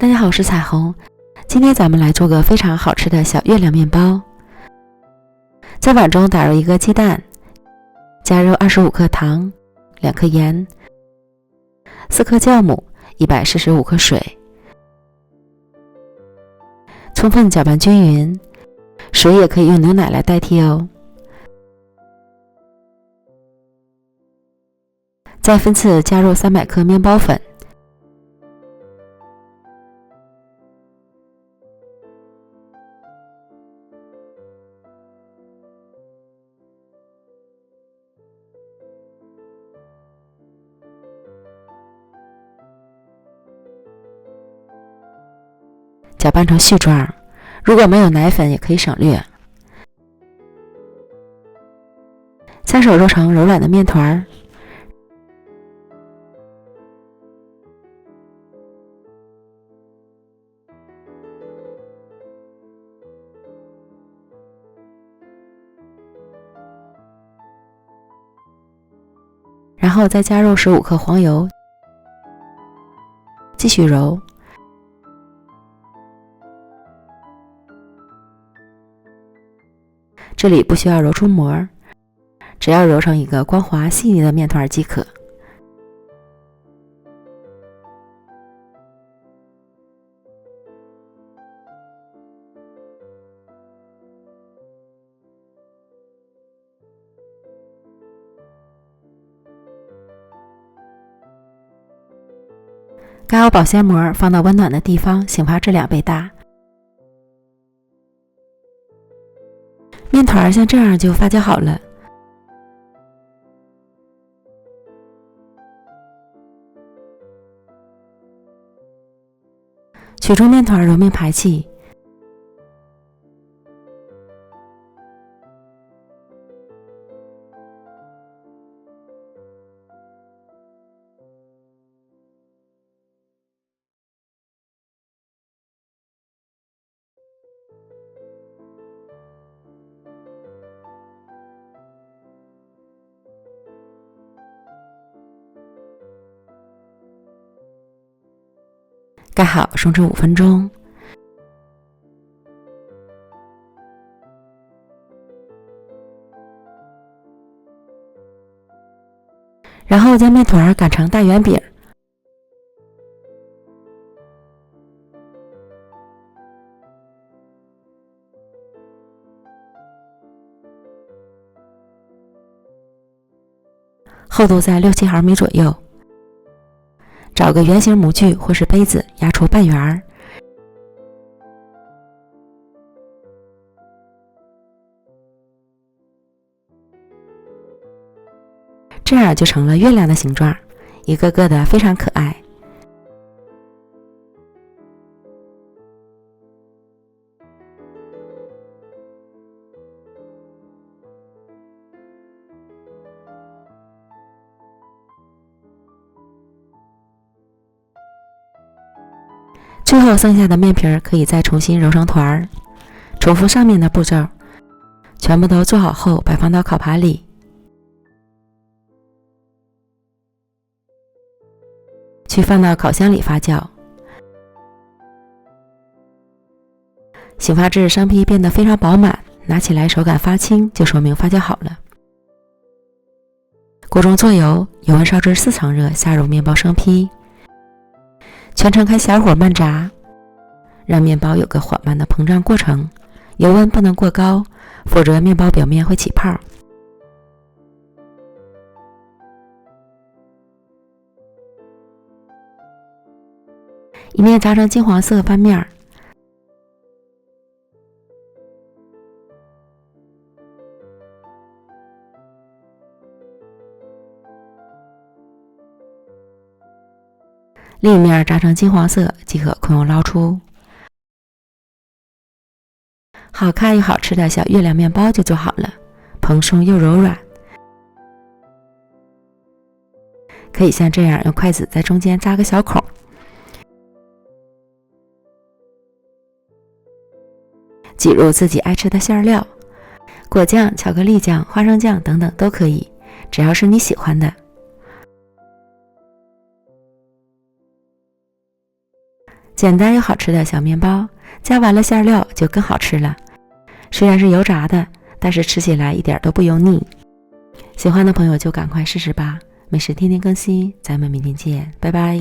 大家好，我是彩虹。今天咱们来做个非常好吃的小月亮面包。在碗中打入1个鸡蛋，加入25克糖、2克盐、4克酵母、145克水，充分搅拌均匀。水也可以用牛奶来代替哦。再分次加入300克面包粉，搅拌成絮状，如果没有奶粉也可以省略。下手揉成柔软的面团，然后再加入15克黄油，继续揉。这里不需要揉出膜，只要揉成一个光滑细腻的面团即可。盖好保鲜膜，放到温暖的地方，醒发至2倍大。面团像这样就发酵好了。取出面团，揉面排气。盖好，松至5分钟。然后将面团擀成大圆饼，厚度在6-7毫米左右。找个圆形模具或是杯子压出半圆儿，这样就成了月亮的形状，一个个的非常可爱。最后剩下的面皮可以再重新揉成团儿，重复上面的步骤，全部都做好后摆放到烤盘里，去放到烤箱里发酵。醒发至生坯变得非常饱满，拿起来手感发轻，就说明发酵好了。锅中做油，油温烧至4成热，下入面包生坯，全程开小火慢炸，让面包有个缓慢的膨胀过程，油温不能过高，否则面包表面会起泡。一面炸成金黄色翻面，另一面炸成金黄色即可控油捞出。好看又好吃的小月亮面包就做好了，蓬松又柔软。可以像这样用筷子在中间扎个小孔，挤入自己爱吃的馅料，果酱、巧克力酱、花生酱等等都可以，只要是你喜欢的。简单又好吃的小面包，加完了馅料就更好吃了。虽然是油炸的，但是吃起来一点都不油腻。喜欢的朋友就赶快试试吧。美食天天更新，咱们明天见，拜拜。